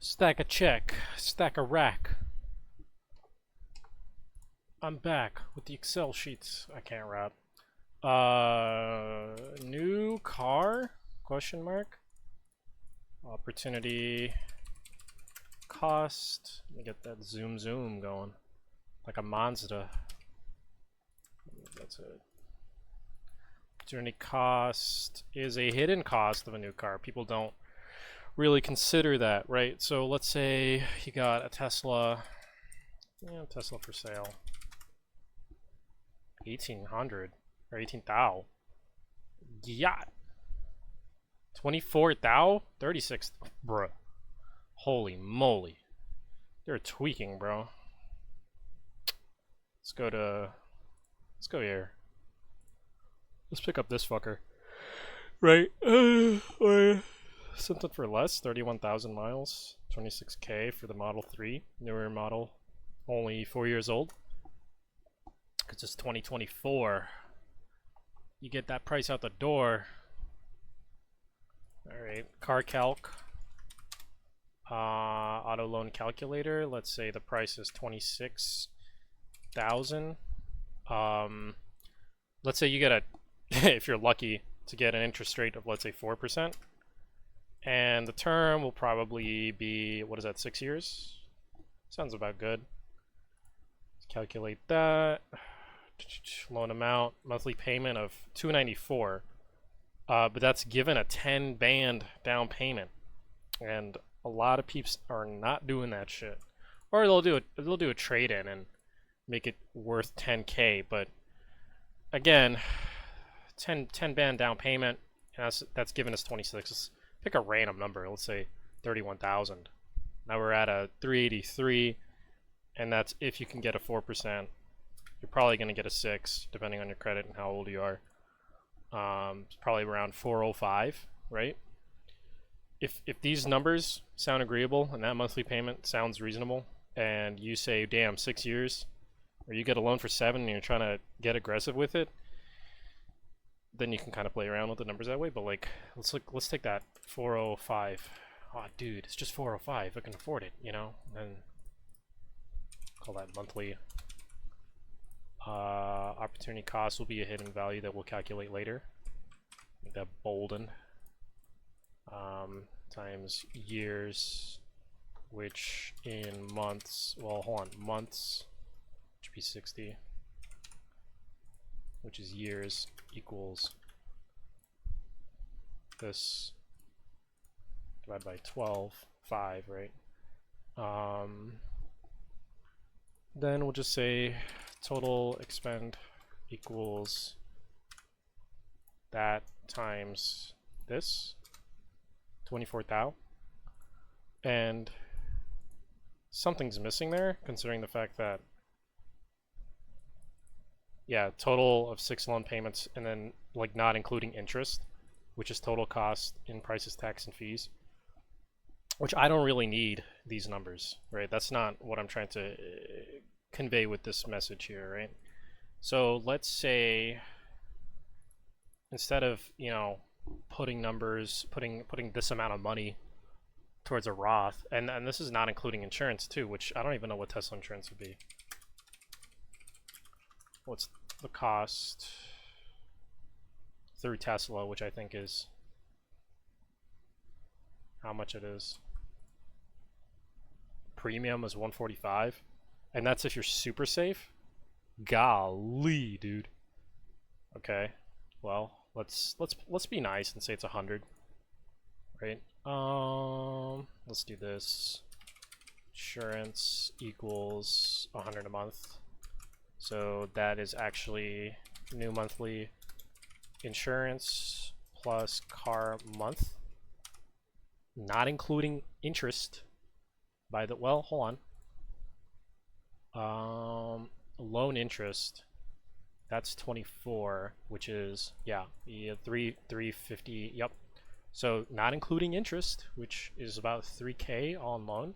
Stack a check. Stack a rack. I'm back with the Excel sheets. I can't rap. New car? Question mark. Opportunity cost. Let me get that zoom going. Like a Mazda. That's it. Opportunity cost is a hidden cost of a new car. People don't really consider that, right? So let's say you got a Tesla. Yeah, Tesla for sale. 1800 or 18,000. Yeah. 24,000? 36. Bruh. Holy moly. They're tweaking, bro. Let's go here. Let's pick up this fucker. Right. Or something for less. 31,000 miles. 26K for the Model 3. Newer model. Only 4 years old. Because it's 2024. You get that price out the door. Alright. Car calc. Auto loan calculator. Let's say the price is 26,000. Let's say you get a, if you're lucky, to get an interest rate of, let's say, 4%. And the term will probably be, what is that, 6 years? Sounds about good. Let's calculate that. Loan amount, monthly payment of $294. But that's given a 10 band down payment. And a lot of peeps are not doing that shit. Or they'll do a trade-in and make it worth 10K, but again, 10 band down payment, and that's given us 26. Let's pick a random number. Let's say 31,000. Now we're at a 383, and that's if you can get a 4%. You're probably going to get a 6, depending on your credit and how old you are. It's probably around 405, right? If these numbers sound agreeable and that monthly payment sounds reasonable, and you say, damn, 6 years, or you get a loan for 7 and you're trying to get aggressive with it, then you can kind of play around with the numbers that way. But like, let's take that 405. Oh, dude, it's just 405. I can afford it, you know. And call that monthly. Opportunity cost will be a hidden value that we'll calculate later. Make that bolden. Times years, which in months. Well, hold on, months. Should be 60, which is years, equals this divided by 12, 5, right? Then we'll just say total expend equals that times this, 24,000, and something's missing there, considering the fact that, yeah, total of 6 loan payments, and then like not including interest, which is total cost in prices, tax, and fees, which I don't really need these numbers, right? That's not what I'm trying to convey with this message here, right? So let's say instead of, you know, putting this amount of money towards a Roth, and this is not including insurance too, which I don't even know what Tesla insurance would be. What's the cost through Tesla, which I think is how much it is. Premium is 145, and that's if you're super safe. Golly, dude. Okay, well, let's be nice and say it's 100, right? Let's do this. Insurance equals 100 a month. So that is actually new monthly insurance plus car month, not including interest. By the, well, hold on. Loan interest, that's 24, which is, yeah, 350. Yep. So not including interest, which is about 3K on loan.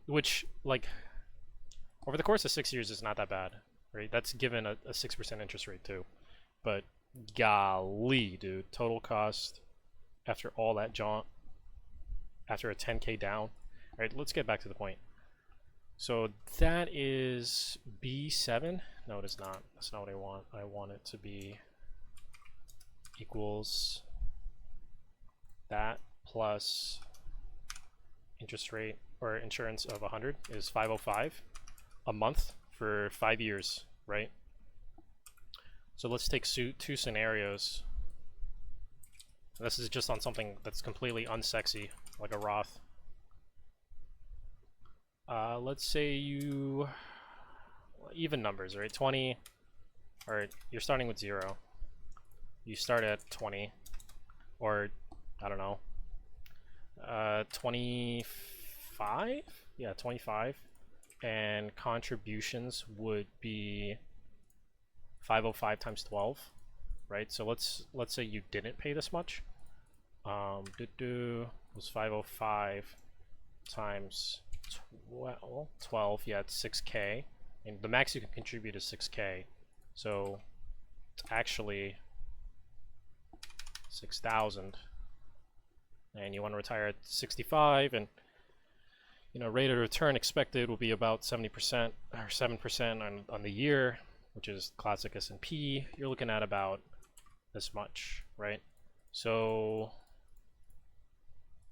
Which, like, over the course of 6 years is not that bad, right? That's given a 6% interest rate too. But golly, dude, total cost after all that jaunt, after a 10K down. All right, let's get back to the point. So that is B7. No, it is not. That's not what I want. I want it to be equals that plus interest rate or insurance of 100 is 505 a month for 5 years, right? So let's take two scenarios. This is just on something that's completely unsexy, like a Roth. Let's say you, even numbers, right? 20, or you're starting with 0. You start at 20, or I don't know, 25? Yeah, 25. And contributions would be 505 times 12, right? So let's say you didn't pay this much. Was 505 times 12, yeah, it's 6K, and the max you can contribute is 6K, so it's actually 6,000, and you want to retire at 65, and you know, rate of return expected will be about 70% or 7% on the year, which is classic S&P. You're looking at about this much, right? So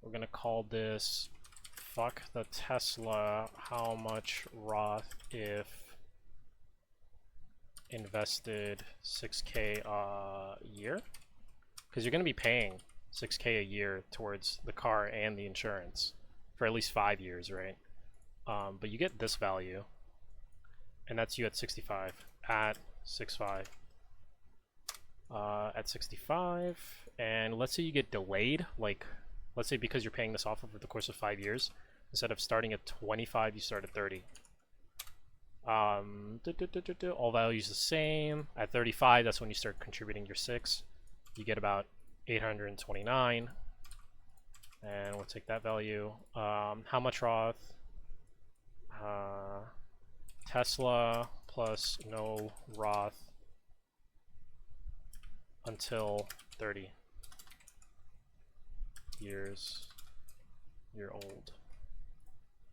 we're gonna call this fuck the Tesla, how much Roth if invested 6K a year? Because you're going to be paying 6K a year towards the car and the insurance for at least 5 years, right? But you get this value, and that's you at 65, at 6.5. At 65, and let's say you get delayed, like let's say because you're paying this off over the course of 5 years, instead of starting at 25, you start at 30. All values the same. At 35, that's when you start contributing your 6. You get about 829, and we'll take that value. How much Roth? Tesla plus no Roth until 30 years. You're old.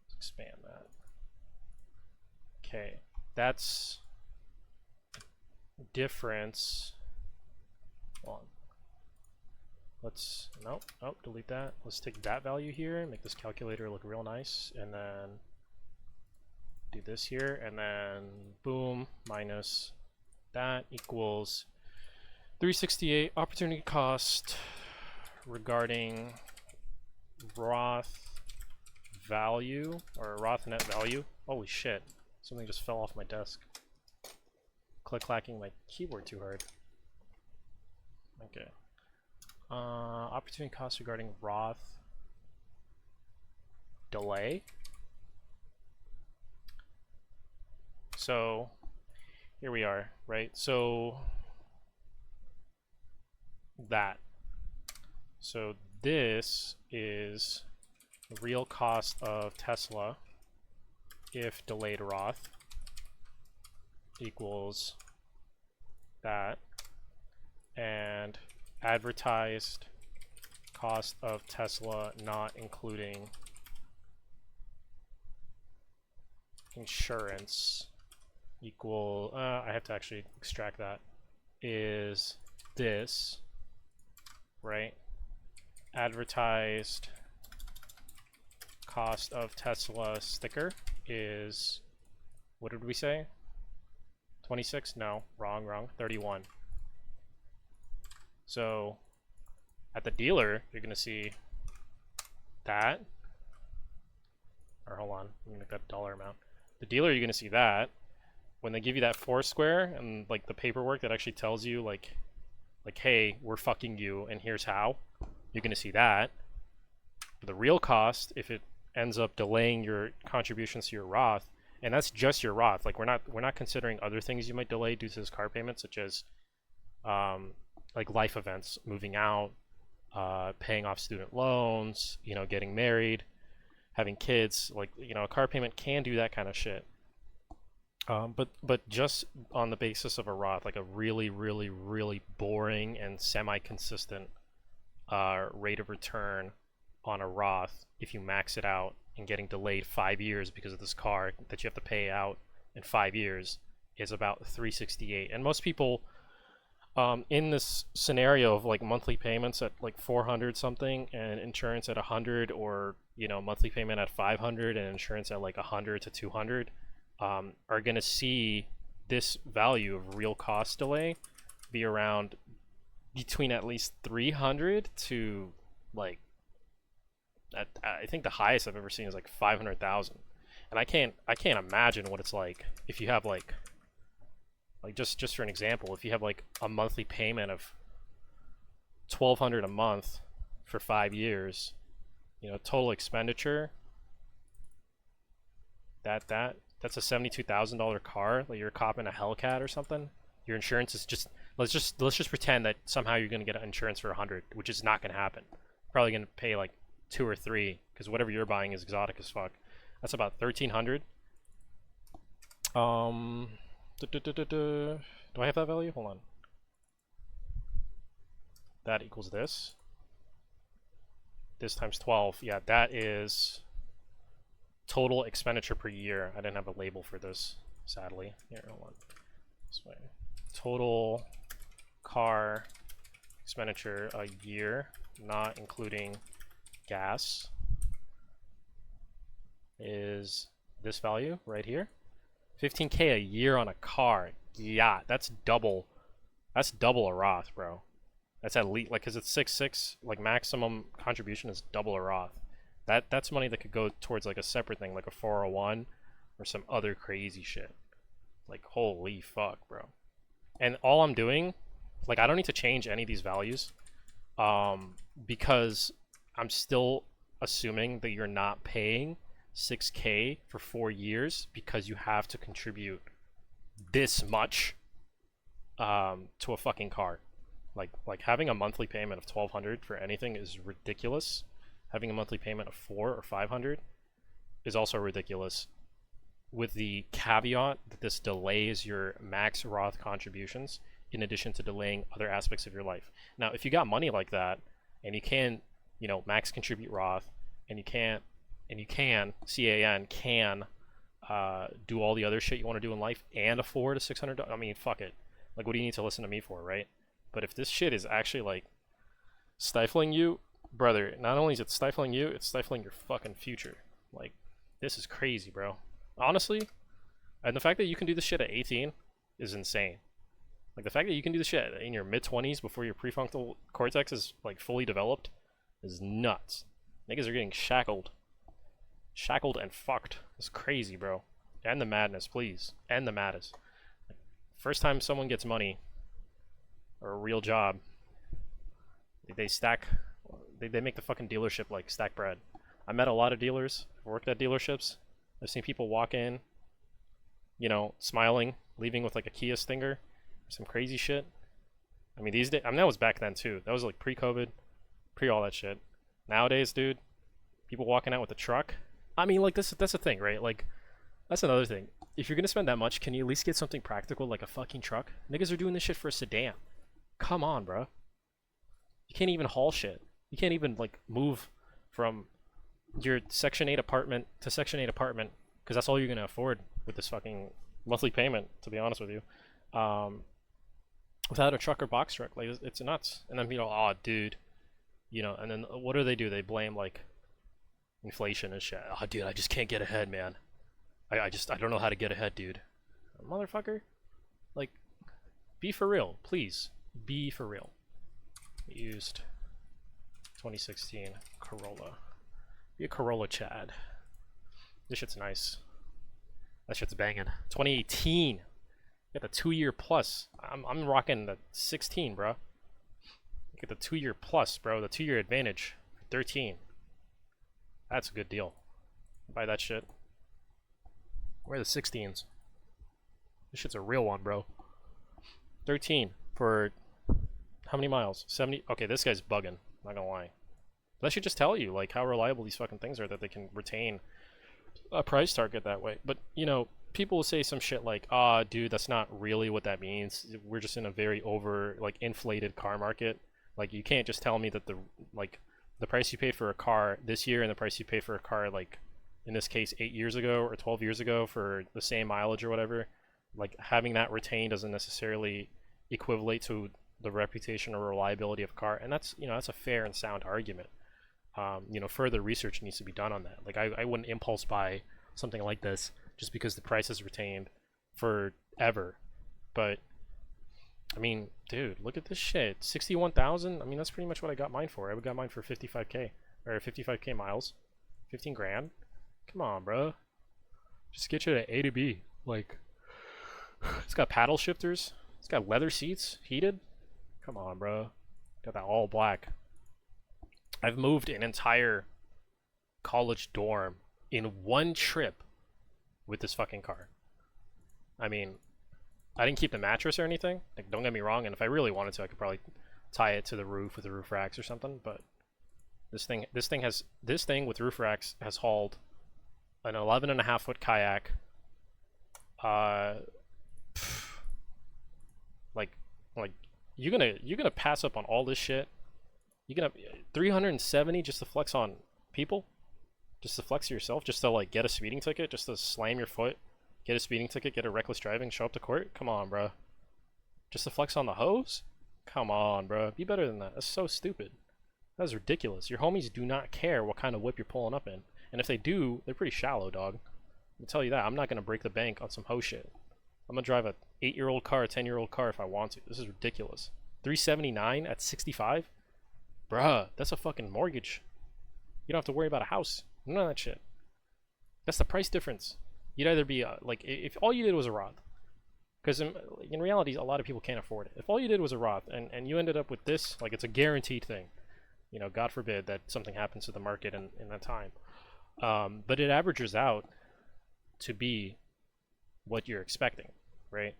Let's expand that. Okay, that's difference. Hold on. Let's delete that. Let's take that value here and make this calculator look real nice, and then do this here, and then boom, minus that equals 368 opportunity cost regarding Roth value, or Roth net value. Holy shit, something just fell off my desk. Click-clacking my keyboard too hard. Okay. Opportunity cost regarding Roth delay. So here we are, right? So that. So this is the real cost of Tesla if delayed Roth equals that, and advertised cost of Tesla not including insurance equal, I have to actually extract that, is this, right? Advertised cost of Tesla sticker is, what did we say? 26? No, wrong, 31. So at the dealer, you're gonna see that, or hold on, let me make that dollar amount. The dealer, you're gonna see that. When they give you that Foursquare and like the paperwork that actually tells you like hey, we're fucking you and here's how, you're gonna see that. But the real cost, if it ends up delaying your contributions to your Roth, and that's just your Roth, like we're not considering other things you might delay due to this car payment, such as like life events, moving out, paying off student loans, you know, getting married, having kids. Like, you know, a car payment can do that kind of shit. But just on the basis of a Roth, like a really boring and semi-consistent rate of return on a Roth if you max it out and getting delayed 5 years because of this car that you have to pay out in 5 years is about 368. And most people in this scenario of like monthly payments at like 400 something and insurance at 100, or you know, monthly payment at 500 and insurance at like 100 to 200, are going to see this value of real cost delay be around between at least 300 to like I think the highest I've ever seen is like 500,000. And I can't imagine what it's like if you have like just for an example, if you have like a monthly payment of 1,200 a month for 5 years, you know, total expenditure, that's a $72,000 car. Like you're copping a Hellcat or something. Your insurance is just let's just pretend that somehow you're gonna get insurance for 100, which is not gonna happen. Probably gonna pay like 2 or 3 because whatever you're buying is exotic as fuck. That's about 1,300. Do I have that value? Hold on. That equals this. This times 12. Yeah, that is total expenditure per year. I didn't have a label for this, sadly. Here, hold on. This way. Total car expenditure a year, not including gas, is this value right here. 15K a year on a car. Yeah, that's double a Roth, bro. That's at least, like, cause it's 6.6, like maximum contribution is double a Roth. That's money that could go towards like a separate thing, like a 401 or some other crazy shit. Like, holy fuck, bro. And all I'm doing, like, I don't need to change any of these values, because I'm still assuming that you're not paying 6K for 4 years because you have to contribute this much to a fucking car. Like having a monthly payment of 1,200 for anything is ridiculous. Having a monthly payment of 400 or 500 is also ridiculous, with the caveat that this delays your max Roth contributions in addition to delaying other aspects of your life. Now, if you got money like that and you can, you know, max contribute Roth, and you can do all the other shit you want to do in life and afford a $600, I mean, fuck it. Like, what do you need to listen to me for, right? But if this shit is actually like stifling you, brother, not only is it stifling you, it's stifling your fucking future. Like, this is crazy, bro. Honestly, and the fact that you can do this shit at 18 is insane. Like, the fact that you can do this shit in your mid-20s before your prefrontal cortex is like fully developed is nuts. Niggas are getting shackled and fucked. It's crazy, bro. End the madness, please. End the madness. First time someone gets money or a real job, they make the fucking dealership like stack bread. I met a lot of dealers, worked at dealerships. I've seen people walk in, you know, smiling, leaving with like a Kia Stinger, some crazy shit. I mean, these days, I mean, that was back then too. That was like pre-COVID, pre all that shit. Nowadays, dude, people walking out with a truck. I mean, like, that's the thing, right? Like, that's another thing. If you're gonna spend that much, can you at least get something practical like a fucking truck? Niggas are doing this shit for a sedan. Come on, bro. You can't even haul shit. You can't even like move from your Section 8 apartment to Section 8 apartment because that's all you're gonna afford with this fucking monthly payment. To be honest with you, without a truck or box truck, like it's nuts. And then people, oh, dude, you know. And then what do? They blame like inflation and shit. Oh, dude, I just can't get ahead, man. I don't know how to get ahead, dude. Motherfucker, like, be for real, please. Be for real. Used 2016 Corolla. Be a Corolla Chad. This shit's nice. That shit's banging. 2018. Got the 2-year plus. I'm rocking the 16, bro. Get the 2-year plus, bro. The 2-year advantage. 13. That's a good deal. Buy that shit. Where are the 16s? This shit's a real one, bro. 13 for how many miles? 70. Okay, this guy's bugging. Not gonna lie. That should just tell you like how reliable these fucking things are, that they can retain a price target that way. But you know, people will say some shit like, "Ah, dude, that's not really what that means. We're just in a very inflated car market. Like, you can't just tell me that the the price you paid for a car this year and the price you paid for a car, like, in this case, 8 years ago or 12 years ago for the same mileage or whatever, like, having that retained doesn't necessarily equivalent to the reputation or reliability of a car. And that's, that's a fair and sound argument. Further research needs to be done on that. Like, I wouldn't impulse buy something like this just because the price is retained forever. But I mean, dude, look at this shit. 61,000. I mean, that's pretty much what I got mine for. I got mine for 55k or 55k miles, 15 grand. Come on, bro. Just get you to A to B. Like, it's got paddle shifters. It's got leather seats, heated. Come on, bro. Got that all black. I've moved an entire college dorm in one trip with this fucking car. I mean, I didn't keep the mattress or anything. Like, don't get me wrong, and if I really wanted to, I could probably tie it to the roof with the roof racks or something. But this thing with roof racks has hauled an 11.5-foot kayak. Like you're gonna pass up on all this shit. You're gonna 370 just to flex on people, just to flex yourself, just to like get a speeding ticket, just to slam your foot. Get a speeding ticket, get a reckless driving, show up to court? Come on, bro. Just to flex on the hose? Come on, bro. Be better than that. That's so stupid. That's ridiculous. Your homies do not care what kind of whip you're pulling up in. And if they do, they're pretty shallow, dog. I'll tell you that. I'm not going to break the bank on some hoe shit. I'm going to drive a 8-year-old car, a 10-year-old car if I want to. This is ridiculous. 379 at 65? Bruh, that's a fucking mortgage. You don't have to worry about a house. None of that shit. That's the price difference. You'd either be, like, if all you did was a Roth, because in reality, a lot of people can't afford it. If all you did was a Roth, and you ended up with this, like, it's a guaranteed thing. God forbid that something happens to the market in that time. But it averages out to be what you're expecting, right?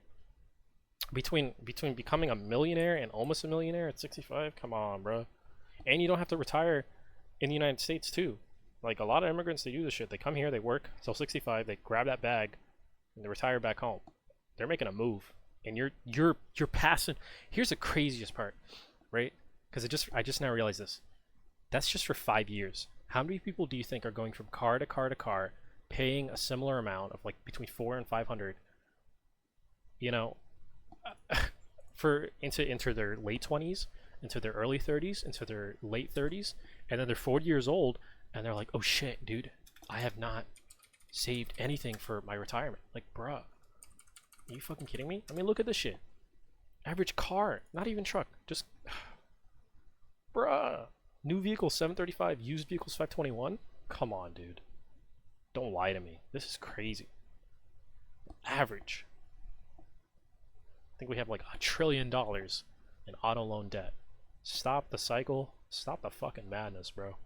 Between becoming a millionaire and almost a millionaire at 65, come on, bro. And you don't have to retire in the United States, too. Like, a lot of immigrants, they do this shit. They come here, they work till 65, they grab that bag, and they retire back home. They're making a move, and you're passing. Here's the craziest part, right? Because I just now realized this. That's just for 5 years. How many people do you think are going from car to car to car, paying a similar amount of like between 400 and 500? For into their late 20s, into their early 30s, into their late 30s, and then they're 40 years old. And they're like, oh shit, dude, I have not saved anything for my retirement. Like, bruh, are you fucking kidding me? I mean, look at this shit. Average car, not even truck, just, bruh. New vehicle 735, used vehicles 521? Come on, dude. Don't lie to me. This is crazy. Average. I think we have like $1 trillion in auto loan debt. Stop the cycle. Stop the fucking madness, bro.